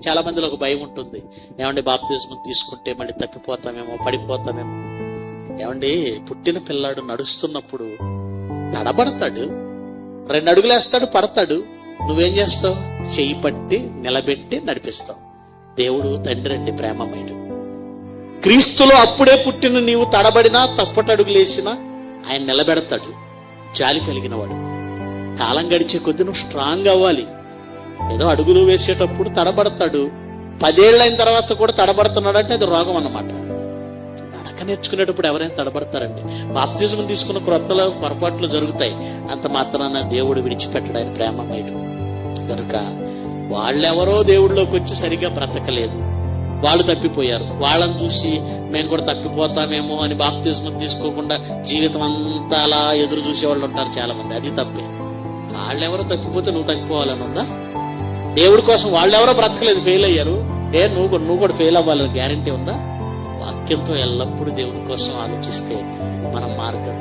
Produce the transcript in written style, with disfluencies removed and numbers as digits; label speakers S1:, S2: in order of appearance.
S1: చాలా మందిలో ఒక భయం ఉంటుంది, ఏమండి బాప్తిజం తీసుకుంటే మళ్ళీ తప్పిపోతామేమో, పడిపోతామేమో. ఏమండి, పుట్టిన పిల్లాడు నడుస్తున్నప్పుడు తడబడతాడు, 2 అడుగులు వేస్తాడు, పడతాడు. నువ్వేం చేస్తావు? చెయ్యి పట్టి నిలబెట్టి నడిపిస్తావు. దేవుడు తండ్రి అండి, ప్రేమమయుడు. క్రీస్తులో అప్పుడే పుట్టిన నీవు తడబడినా, తప్పటడుగులేసినా ఆయన నిలబెడతాడు. జాలి కలిగిన వాడు. కాలం గడిచే కొద్ది నువ్వు స్ట్రాంగ్ అవ్వాలి. ఏదో అడుగులు వేసేటప్పుడు తడబడతాడు, 10 ఏళ్ళు అయిన తర్వాత కూడా తడబడుతున్నాడు అంటే అది రోగం అన్నమాట. నడక నేర్చుకునేటప్పుడు ఎవరైనా తడబడతారండి. బాప్తిజం తీసుకున్న క్రొత్తలో పొరపాట్లు జరుగుతాయి, అంత మాత్రాన దేవుడు విడిచిపెట్టడు, ఆయన ప్రేమమయుడు. కనుక వాళ్ళెవరో దేవుడిలోకి వచ్చి సరిగా బ్రతకలేదు, వాళ్ళు తప్పిపోయారు. వాళ్ళని చూసి మేము కూడా తప్పిపోతామేమో అని బాప్తిజం తీసుకోకుండా జీవితం అంతా అలా ఎదురు చూసేవాళ్ళు ఉంటారు చాలా మంది. అది తప్పే. వాళ్ళెవరో తప్పిపోతే నువ్వు తప్పిపోవాలని ఉందా? దేవుడి కోసం వాళ్ళెవరో బ్రతకలేదు, ఫెయిల్ అయ్యారు. నువ్వు కూడా ఫెయిల్ అవ్వాలని గ్యారంటీ ఉందా? వాక్యంతో ఎల్లప్పుడూ దేవుడి కోసం ఆలోచిస్తే మనం మార్గం